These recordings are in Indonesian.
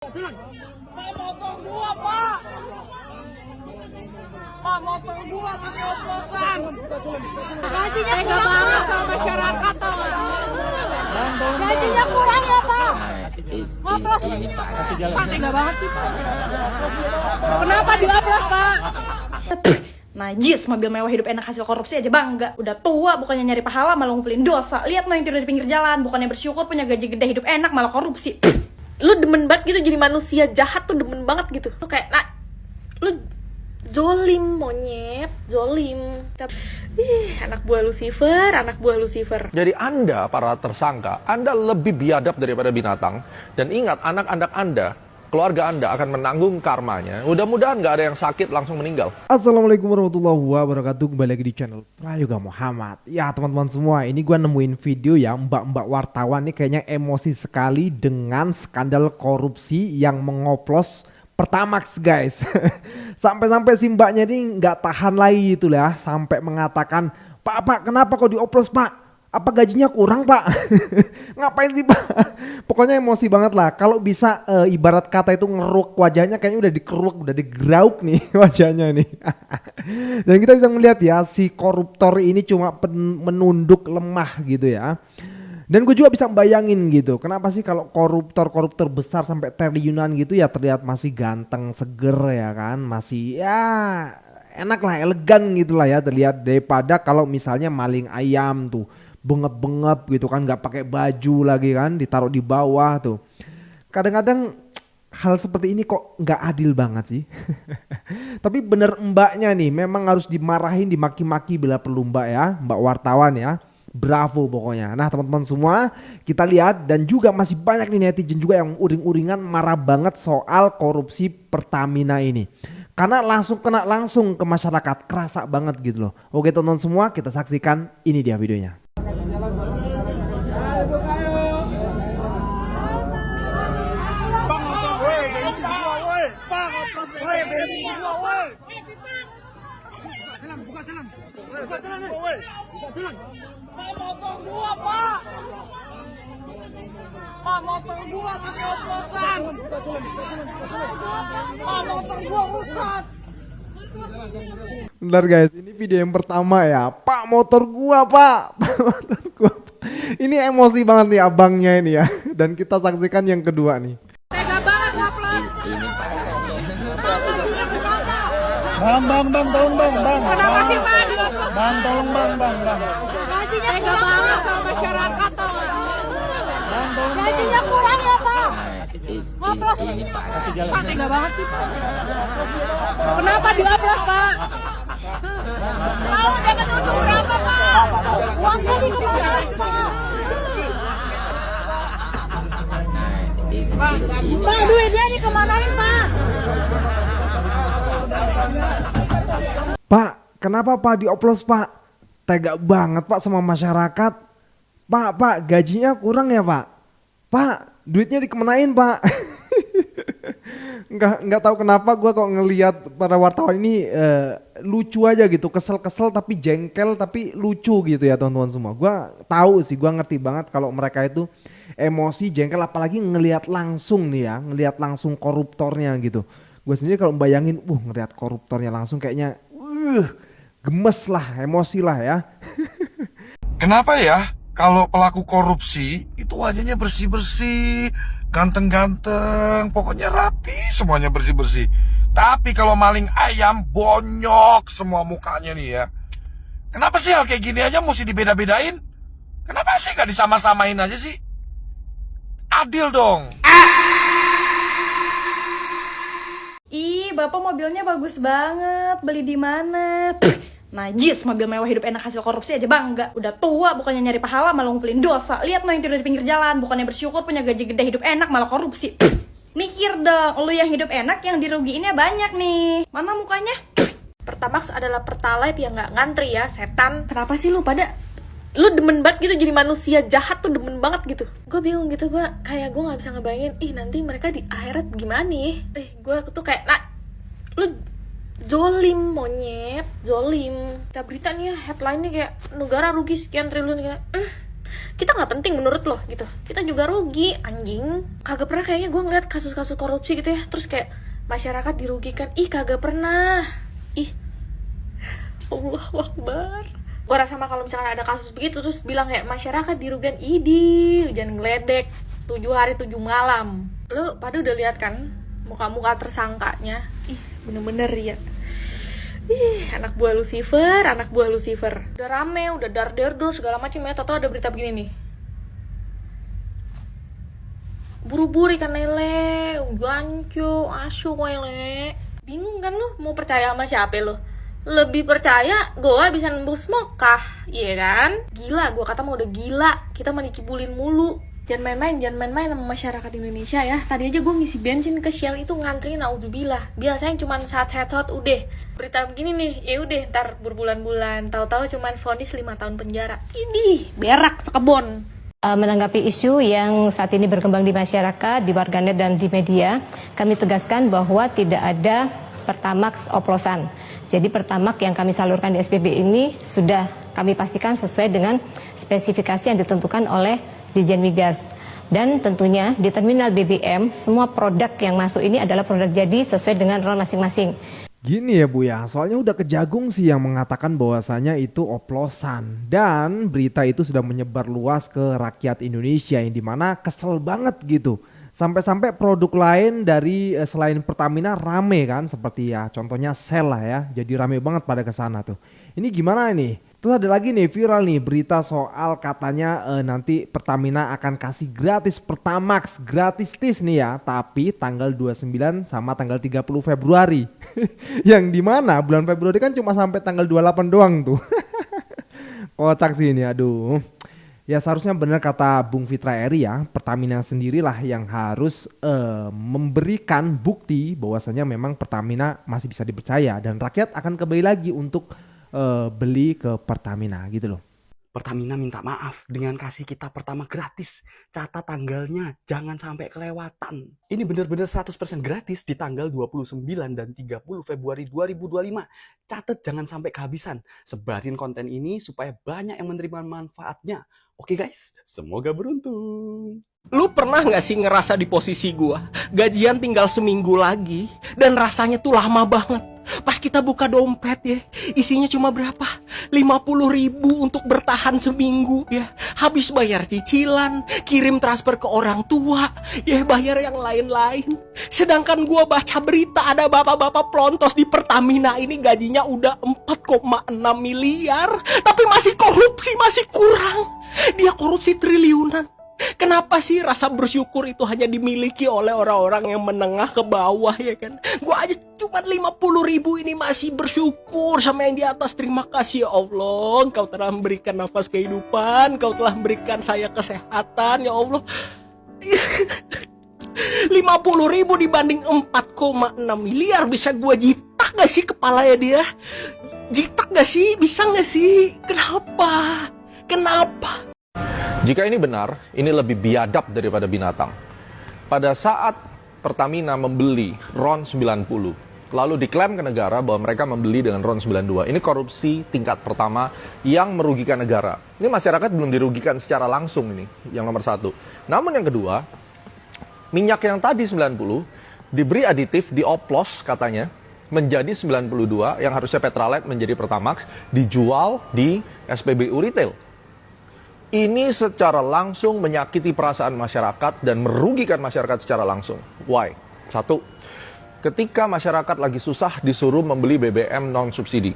Pak, motor gua, Pak. Pak, motor gua pakai oplosan. Gajinya kurang banget sama masyarakat, tau gak? Gajinya kurang ya, Pak. Ngoplos. Pak, tega banget sih, Pak. Kenapa dioplos, Pak? Najis, mobil mewah hidup enak hasil korupsi aja bangga. Udah tua, bukannya nyari pahala malah ngumpulin dosa. Lihat no yang tidur di pinggir jalan, bukannya bersyukur punya gaji gede hidup enak malah korupsi. Lu demen banget gitu jadi manusia jahat tuh, demen banget gitu. Tuh kayak, nah, lu zolim monyet, zolim. Anak buah Lucifer. Jadi Anda, para tersangka, Anda lebih biadab daripada binatang. Dan ingat, anak-anak Anda, keluarga Anda akan menanggung karmanya. Mudah-mudahan nggak ada yang sakit langsung meninggal. Assalamualaikum warahmatullahi wabarakatuh. Kembali lagi di channel Prayoga Muhammad. Ya teman-teman semua, ini gue nemuin video ya, mbak-mbak wartawan nih kayaknya emosi sekali dengan skandal korupsi yang mengoplos Pertamax guys. Sampai-sampai si mbaknya ini nggak tahan lagi itu lah, sampai mengatakan, Pak, kenapa kok dioplos Pak? Apa gajinya kurang Pak? Ngapain sih Pak? Pokoknya emosi banget lah. Kalau bisa ibarat kata itu ngeruk wajahnya, kayaknya udah dikeruk, udah digrauk nih wajahnya nih. Dan kita bisa melihat ya, si koruptor ini cuma menunduk lemah gitu ya. Dan gue juga bisa bayangin gitu, kenapa sih kalau koruptor besar sampai triliunan gitu ya terlihat masih ganteng, seger ya kan, masih ya enak lah, elegan gitu lah ya terlihat, daripada kalau misalnya maling ayam tuh bengep-bengep gitu kan, nggak pakai baju lagi kan, ditaruh di bawah tuh. Kadang-kadang hal seperti ini kok nggak adil banget sih. Tapi bener mbaknya nih memang harus dimarahin, dimaki-maki bila perlu mbak ya, mbak wartawan ya. Bravo pokoknya. Nah teman-teman semua, kita lihat dan juga masih banyak nih netizen juga yang uring-uringan marah banget soal korupsi Pertamina ini. Karena kena langsung ke masyarakat, kerasa banget gitu loh. Oke teman-teman semua, kita saksikan, ini dia videonya. Pak, motor gua, Pak. Pak, motor gua pakai oplosan. Pak, motor gua rusak. Bentar guys, ini video yang pertama ya. Pak, motor gua Pak. Pak, motor gua. Ini emosi banget nih abangnya ini ya. Dan kita saksikan yang kedua nih. Tega banget ngoplos. Bang, tolong bang. Kenapa sih, Pak, dioplos? Bang, tolong bang. Gajinya tega banget sama masyarakat, tau gak? Gajinya kurang ya, Pak. Ngoplos. Pak, tega banget sih, Pak. Kenapa dioplos, Pak? Tahu dapat untung berapa, Pak? Uangnya dikemanain, Pak? Pak, duitnya dikemanain, Pak? Pak, kenapa Pak dioplos Pak? Tega banget Pak sama masyarakat. Pak, gajinya kurang ya Pak? Pak, duitnya dikemenain Pak. Nggak tahu kenapa gue kok ngelihat para wartawan ini lucu aja gitu, kesel tapi jengkel tapi lucu gitu ya teman-teman semua. Gue tahu sih, gue ngerti banget kalau mereka itu emosi, jengkel, apalagi ngelihat langsung nih ya, ngelihat langsung koruptornya gitu. Gue sendiri kalau bayangin, ngelihat koruptornya langsung kayaknya, gemes lah, emosi lah ya. Kenapa ya kalau pelaku korupsi itu wajahnya bersih-bersih, ganteng-ganteng, pokoknya rapi, semuanya bersih-bersih. Tapi kalau maling ayam bonyok semua mukanya nih ya. Kenapa sih hal kayak gini aja mesti dibeda-bedain? Kenapa sih gak disama-samain aja sih? Adil dong. Ih, Bapak mobilnya bagus banget. Beli di mana? Najis, mobil mewah hidup enak hasil korupsi aja bangga. Udah tua, bukannya nyari pahala malah ngumpulin dosa. Lihat no yang tidur di pinggir jalan, bukannya bersyukur punya gaji gede hidup enak malah korupsi. Mikir dong, lu yang hidup enak yang dirugiinnya banyak nih. Mana mukanya? Pertamax adalah pertalite yang nggak ngantri ya, setan. Kenapa sih lu pada lu demen banget gitu jadi manusia jahat tuh, demen banget gitu. Gue bingung gitu, gue nggak bisa ngebayangin nanti mereka di akhirat gimana nih. Gue tuh kayak, nah, lu zolim monyet, zolim. Kita berita nih ya, headline-nya kayak negara rugi sekian triliun, kayak kita nggak penting menurut lo gitu, kita juga rugi anjing. Kagak pernah kayaknya gue ngeliat kasus-kasus korupsi gitu ya, terus kayak masyarakat dirugikan. Ih kagak pernah. Ih Allahu Akbar. Gue rasa mah kalau misalkan ada kasus begitu terus bilang kayak masyarakat dirugikan, idi hujan ngeledek 7 hari 7 malam. Lo pada udah lihat kan muka-muka tersangkanya? Ih bener-bener ya. Ih, anak buah Lucifer. Udah rame, udah dar-der-dor segala macam ya. Tau-tau ada berita begini nih. Buru-buru ikan lele, gancu, asu lele. Bingung kan lu mau percaya sama siapa lu? Lebih percaya gue bisa nembus Mekah, iya kan? Gila, gue kata mau udah gila. Kita mau dikibulin mulu. Jangan main-main sama masyarakat Indonesia ya. Tadi aja gue ngisi bensin ke Shell itu ngantri naudzubillah. Biasanya cuma saat udah. Berita begini nih, ya udah ntar berbulan-bulan. Tahu-tahu cuma vonis 5 tahun penjara. Ini berak sekebon. Menanggapi isu yang saat ini berkembang di masyarakat, di warganet dan di media, kami tegaskan bahwa tidak ada Pertamax oplosan. Jadi Pertamax yang kami salurkan di SPB ini sudah kami pastikan sesuai dengan spesifikasi yang ditentukan oleh Dirjen Migas. Dan tentunya di terminal BBM semua produk yang masuk ini adalah produk jadi sesuai dengan role masing-masing. Gini ya Bu ya, soalnya udah kejagung sih yang mengatakan bahwasanya itu oplosan. Dan berita itu sudah menyebar luas ke rakyat Indonesia yang dimana kesel banget gitu. Sampai-sampai produk lain dari selain Pertamina rame kan, seperti ya contohnya Shell lah ya. Jadi rame banget pada kesana tuh. Ini gimana nih? Terus ada lagi nih viral nih berita soal katanya nanti Pertamina akan kasih gratis Pertamax, gratis tis nih ya, tapi tanggal 29 sama tanggal 30 Februari. Yang dimana bulan Februari kan cuma sampai tanggal 28 doang tuh. Kocak sih ini, aduh. Ya seharusnya benar kata Bung Fitra Eri ya, Pertamina sendirilah yang harus memberikan bukti bahwasanya memang Pertamina masih bisa dipercaya dan rakyat akan kembali lagi untuk beli ke Pertamina gitu loh. Pertamina minta maaf dengan kasih kita Pertamax gratis. Catat tanggalnya, jangan sampai kelewatan. Ini benar-benar 100% gratis di tanggal 29 dan 30 Februari 2025. Catat jangan sampai kehabisan. Sebarin konten ini supaya banyak yang menerima manfaatnya. Oke guys, semoga beruntung. Lu pernah gak sih ngerasa di posisi gua? Gajian tinggal seminggu lagi dan rasanya tuh lama banget. Pas kita buka dompet ya, isinya cuma berapa? 50.000 untuk bertahan seminggu ya. Habis bayar cicilan, kirim transfer ke orang tua, ya bayar yang lain-lain. Sedangkan gua baca berita ada bapak-bapak pelontos di Pertamina ini gajinya udah 4,6 miliar, tapi masih korupsi, masih kurang. Dia korupsi triliunan. Kenapa sih rasa bersyukur itu hanya dimiliki oleh orang-orang yang menengah ke bawah ya kan? Gua aja cuma 50.000 ini masih bersyukur sama yang di atas. Terima kasih ya Allah, Engkau telah memberikan nafas kehidupan, Engkau telah memberikan saya kesehatan ya Allah. 50.000 dibanding 4,6 miliar, bisa gua jitak gak sih kepalanya dia? Jitak gak sih? Bisa gak sih? Kenapa? Jika ini benar, ini lebih biadab daripada binatang. Pada saat Pertamina membeli RON 90, lalu diklaim ke negara bahwa mereka membeli dengan RON 92. Ini korupsi tingkat pertama yang merugikan negara. Ini masyarakat belum dirugikan secara langsung ini, yang nomor satu. Namun yang kedua, minyak yang tadi 90 diberi aditif, dioplos katanya, menjadi 92 yang harusnya Petralite menjadi Pertamax, dijual di SPBU retail. Ini secara langsung menyakiti perasaan masyarakat dan merugikan masyarakat secara langsung. Why? Satu, ketika masyarakat lagi susah disuruh membeli BBM non-subsidi.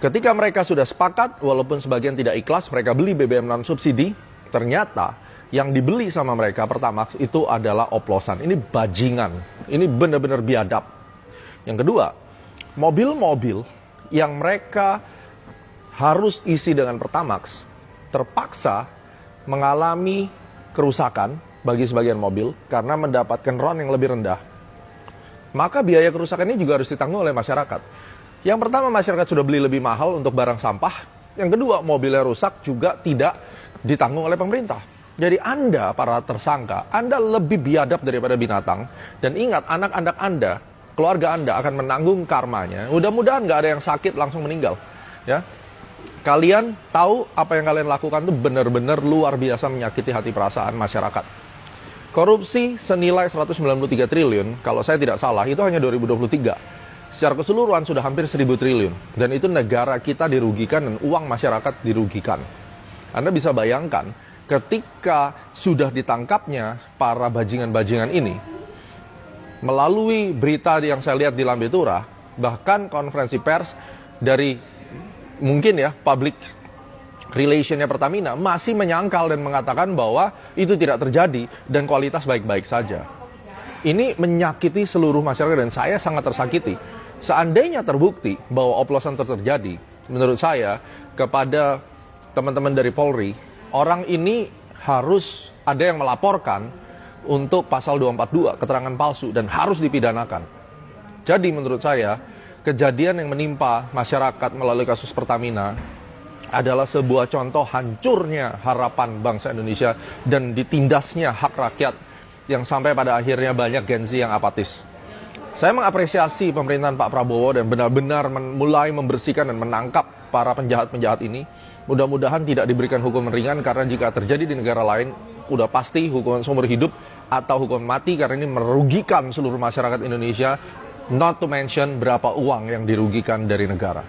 Ketika mereka sudah sepakat, walaupun sebagian tidak ikhlas, mereka beli BBM non-subsidi, ternyata yang dibeli sama mereka Pertamax itu adalah oplosan. Ini bajingan, ini benar-benar biadab. Yang kedua, mobil-mobil yang mereka harus isi dengan Pertamax terpaksa mengalami kerusakan bagi sebagian mobil karena mendapatkan RON yang lebih rendah. Maka biaya kerusakan ini juga harus ditanggung oleh masyarakat. Yang pertama, masyarakat sudah beli lebih mahal untuk barang sampah. Yang kedua, mobilnya rusak juga tidak ditanggung oleh pemerintah. Jadi Anda, para tersangka, Anda lebih biadab daripada binatang. Dan ingat, anak-anak Anda, keluarga Anda akan menanggung karmanya. Mudah-mudahan nggak ada yang sakit langsung meninggal. Ya. Kalian tahu apa yang kalian lakukan itu benar-benar luar biasa menyakiti hati perasaan masyarakat. Korupsi senilai 193 triliun, kalau saya tidak salah, itu hanya 2023. Secara keseluruhan sudah hampir 1.000 triliun. Dan itu negara kita dirugikan dan uang masyarakat dirugikan. Anda bisa bayangkan, ketika sudah ditangkapnya para bajingan-bajingan ini, melalui berita yang saya lihat di Lambe Tura, bahkan konferensi pers dari mungkin ya public relationnya Pertamina masih menyangkal dan mengatakan bahwa itu tidak terjadi dan kualitas baik-baik saja. Ini menyakiti seluruh masyarakat dan saya sangat tersakiti. Seandainya terbukti bahwa oplosan terjadi, menurut saya kepada teman-teman dari Polri, orang ini harus ada yang melaporkan untuk pasal 242, keterangan palsu, dan harus dipidanakan. Jadi menurut saya, kejadian yang menimpa masyarakat melalui kasus Pertamina adalah sebuah contoh hancurnya harapan bangsa Indonesia dan ditindasnya hak rakyat yang sampai pada akhirnya banyak Gen Z yang apatis. Saya mengapresiasi pemerintahan Pak Prabowo dan benar-benar mulai membersihkan dan menangkap para penjahat-penjahat ini. Mudah-mudahan tidak diberikan hukuman ringan karena jika terjadi di negara lain, udah pasti hukuman seumur hidup atau hukuman mati karena ini merugikan seluruh masyarakat Indonesia, not to mention berapa uang yang dirugikan dari negara.